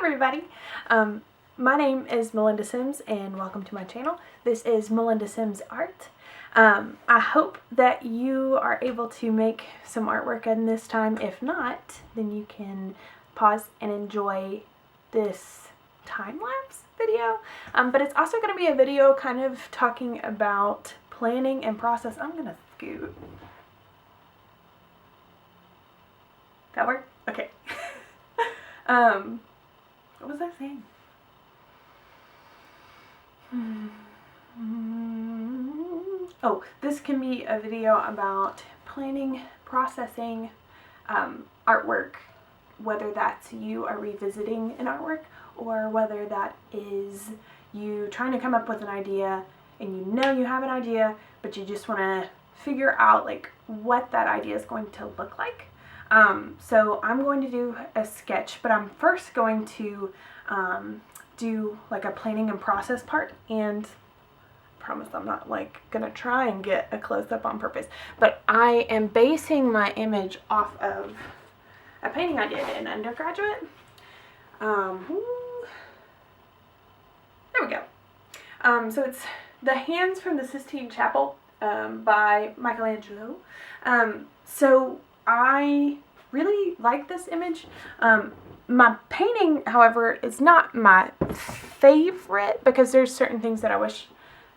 everybody. My name is Melinda Sims and welcome to my channel. This is Melinda Sims Art. I hope that you are able to make some artwork in this time. If not, then you can pause and enjoy this time-lapse video. But it's also going to be a video kind of talking about planning and process. I'm going to scoot. That work? Okay. What was I saying? Oh, this can be a video about planning, processing artwork, whether that's you are revisiting an artwork or whether that is you trying to come up with an idea and you know you have an idea, but you just want to figure out like what that idea is going to look like. So I'm going to do a sketch, but I'm first going to do like a planning and process part, and I promise I'm not like gonna try and get a close-up on purpose, but I am basing my image off of a painting I did in undergraduate. There we go. So it's The Hands from the Sistine Chapel by Michelangelo. So I really like this image. My painting, however, is not my favorite because there's certain things that I wish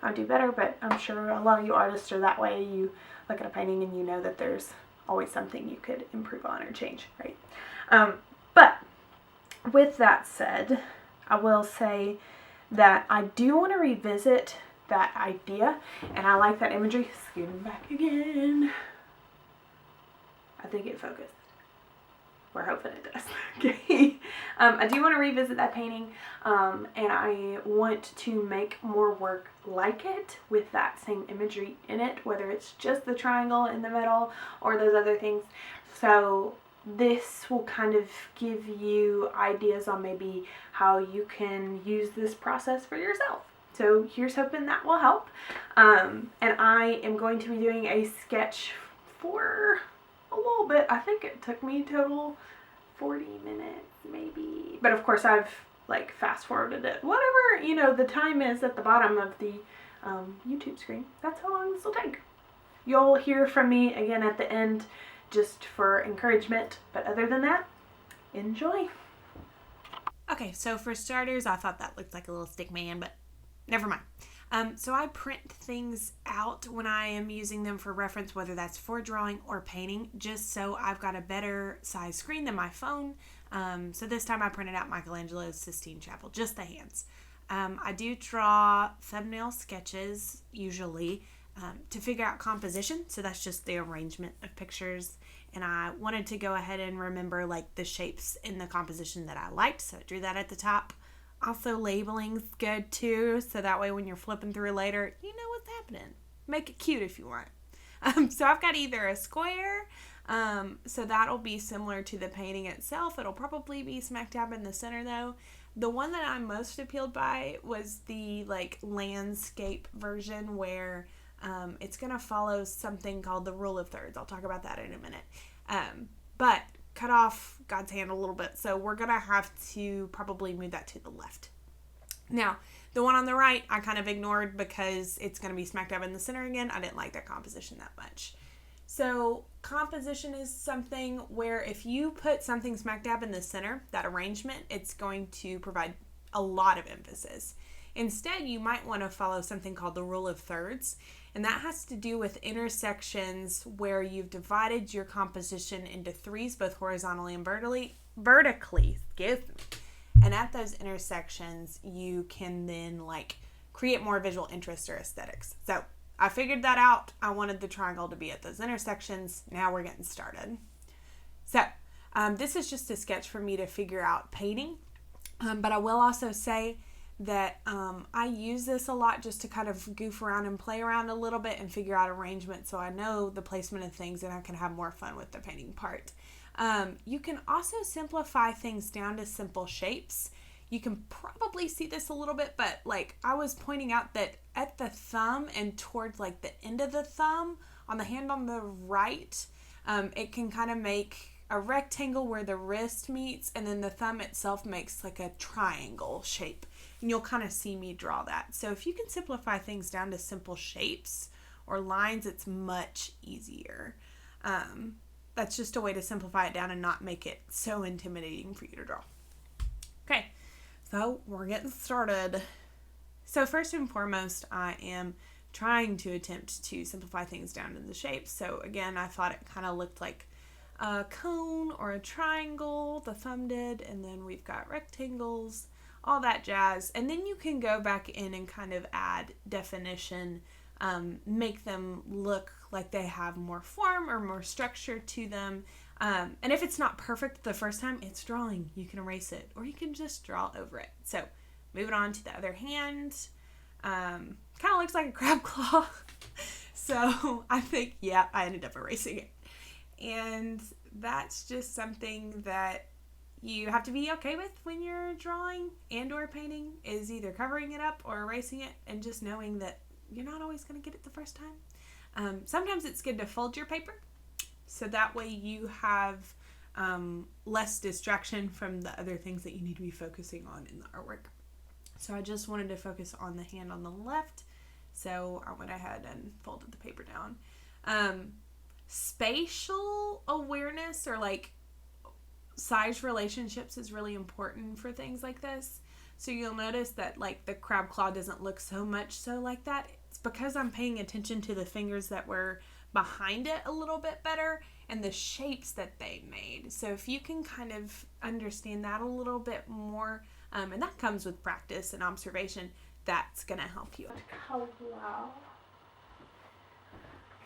I'd do better, but I'm sure a lot of you artists are that way. You look at a painting and you know that there's always something you could improve on or change, right? But with that said, I will say that I do want to revisit that idea, and I like that imagery. Scooting back again. I think it focused. We're hoping it does. Okay. I do want to revisit that painting, and I want to make more work like it with that same imagery in it, whether it's just the triangle in the middle or those other things. So this will kind of give you ideas on maybe how you can use this process for yourself. So here's hoping that will help. And I am going to be doing a sketch for a little bit. I think it took me total 40 minutes maybe, but of course I've like fast forwarded it, whatever, you know, the time is at the bottom of the YouTube screen. That's how long this will take. You'll hear from me again at the end just for encouragement, but other than that, enjoy. Okay, so for starters, I thought that looked like a little stick man, but never mind. So I print things out when I am using them for reference, whether that's for drawing or painting, just so I've got a better size screen than my phone. So this time I printed out Michelangelo's Sistine Chapel, just the hands. I do draw thumbnail sketches usually to figure out composition. So that's just the arrangement of pictures. And I wanted to go ahead and remember like the shapes in the composition that I liked. So I drew that at the top. Also, labeling's good too, so that way when you're flipping through later, you know what's happening. Make it cute if you want. So I've got either a square, so that'll be similar to the painting itself. It'll probably be smack dab in the center though. The one that I'm most appealed by was the like landscape version where it's going to follow something called the rule of thirds. I'll talk about that in a minute. But cut off God's hand a little bit, so we're gonna have to probably move that to the left. Now, the one on the right I kind of ignored because it's gonna be smack dab in the center again. I didn't like that composition that much. So composition is something where if you put something smack dab in the center, that arrangement, it's going to provide a lot of emphasis. Instead, you might want to follow something called the rule of thirds, and that has to do with intersections where you've divided your composition into threes, both horizontally and vertically, excuse me. And at those intersections, you can then like create more visual interest or aesthetics. So I figured that out. I wanted the triangle to be at those intersections. Now we're getting started. So this is just a sketch for me to figure out painting, but I will also say that I use this a lot just to kind of goof around and play around a little bit and figure out arrangement so I know the placement of things and I can have more fun with the painting part. You can also simplify things down to simple shapes. You can probably see this a little bit, but like I was pointing out that at the thumb and towards like the end of the thumb on the hand on the right, it can kind of make a rectangle where the wrist meets, and then the thumb itself makes like a triangle shape. And you'll kind of see me draw that. So if you can simplify things down to simple shapes or lines, it's much easier. That's just a way to simplify it down and not make it so intimidating for you to draw. Okay, so we're getting started. So first and foremost, I am trying to attempt to simplify things down into shapes. So again, I thought it kind of looked like a cone or a triangle, the thumb did, and then we've got rectangles, all that jazz. And then you can go back in and kind of add definition, make them look like they have more form or more structure to them. And if it's not perfect the first time, it's drawing. You can erase it, or you can just draw over it. So moving on to the other hand, kind of looks like a crab claw. So I think, yeah, I ended up erasing it. And that's just something that you have to be okay with when you're drawing and or painting, is either covering it up or erasing it, and just knowing that you're not always going to get it the first time. Sometimes it's good to fold your paper, so that way you have less distraction from the other things that you need to be focusing on in the artwork. So I just wanted to focus on the hand on the left, so I went ahead and folded the paper down. Spatial awareness, or like size relationships, is really important for things like this. So you'll notice that like the crab claw doesn't look so much so like that. It's because I'm paying attention to the fingers that were behind it a little bit better and the shapes that they made. So if you can kind of understand that a little bit more, and that comes with practice and observation, that's going to help you.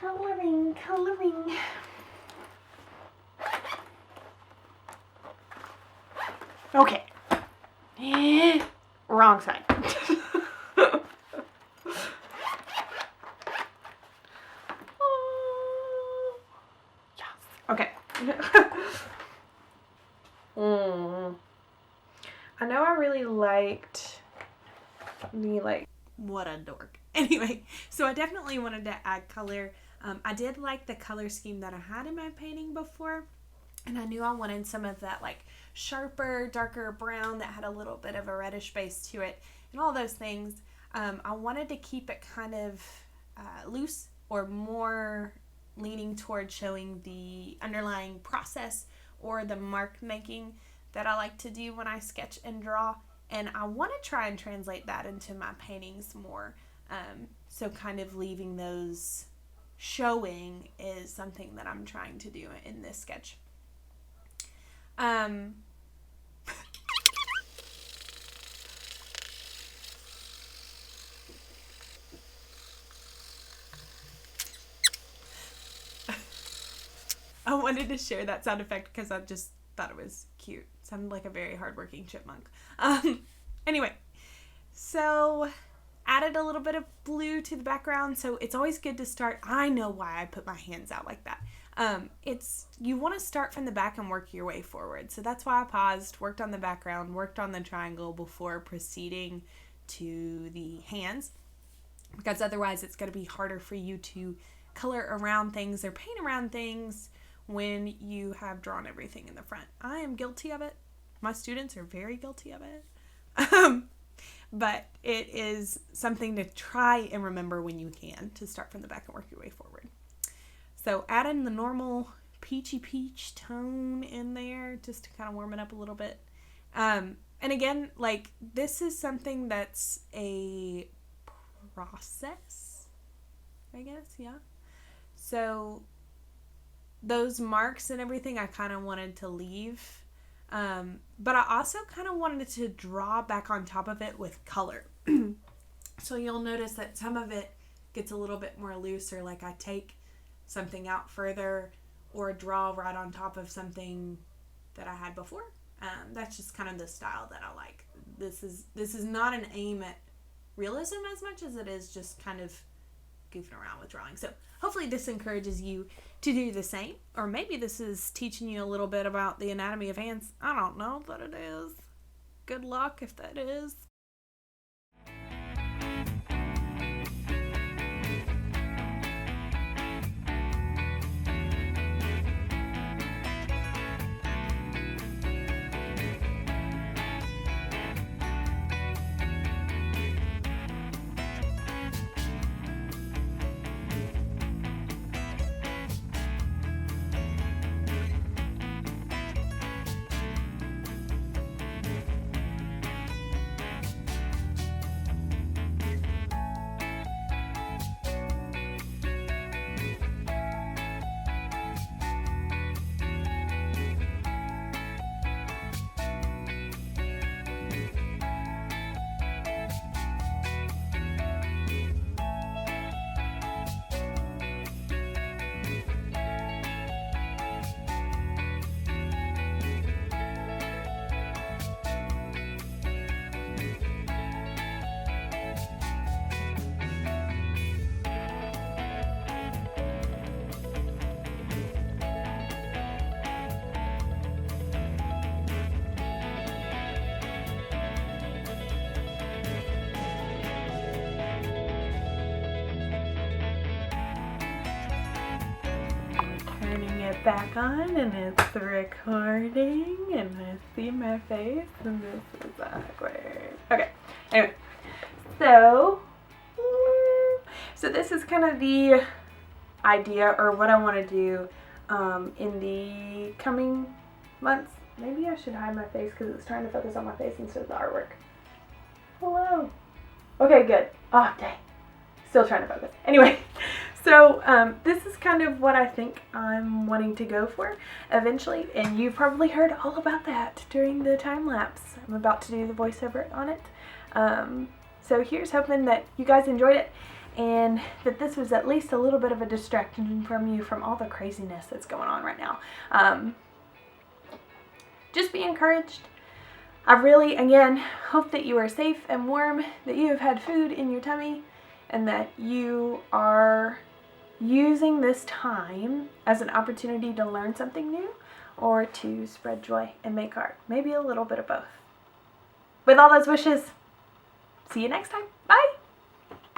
Coloring. Okay. Wrong side. Yes. Okay. I know I really liked what a dork. Anyway, so I definitely wanted to add color. I did like the color scheme that I had in my painting before, and I knew I wanted some of that like sharper, darker brown that had a little bit of a reddish base to it, and all those things. I wanted to keep it kind of loose, or more leaning toward showing the underlying process or the mark making that I like to do when I sketch and draw, and I want to try and translate that into my paintings more. So kind of leaving those showing is something that I'm trying to do in this sketch. I wanted to share that sound effect because I just thought it was cute. It sounded like a very hardworking chipmunk. Anyway, so added a little bit of blue to the background. So it's always good to start. I know why I put my hands out like that. You want to start from the back and work your way forward. So that's why I paused, worked on the background, worked on the triangle before proceeding to the hands, because otherwise it's going to be harder for you to color around things or paint around things when you have drawn everything in the front. I am guilty of it. My students are very guilty of it. But it is something to try and remember when you can, to start from the back and work your way forward. So add in the normal peachy peach tone in there just to kind of warm it up a little bit. And again, like, this is something that's a process, I guess, yeah. So those marks and everything I kind of wanted to leave. But I also kind of wanted to draw back on top of it with color. So you'll notice that some of it gets a little bit more loose, or like I take something out further or draw right on top of something that I had before. That's just kind of the style that I like. This is not an aim at realism as much as it is just kind of goofing around with drawing. So hopefully this encourages you to do the same, or maybe this is teaching you a little bit about the anatomy of hands. I don't know that it is. Good luck if that is. back on and it's recording and I see my face and this is awkward. Okay, anyway, so this is kind of the idea or what I want to do in the coming months. Maybe I should hide my face because it's trying to focus on my face instead of the artwork. Hello. Okay, good. Oh, dang. Still trying to focus. Anyway, so this is kind of what I think I'm wanting to go for eventually, and you've probably heard all about that during the time lapse. I'm about to do the voiceover on it. So here's hoping that you guys enjoyed it and that this was at least a little bit of a distraction from you from all the craziness that's going on right now. Just be encouraged. I really, again, hope that you are safe and warm, that you have had food in your tummy, and that you are using this time as an opportunity to learn something new or to spread joy and make art. Maybe a little bit of both. With all those wishes, see you next time. Bye!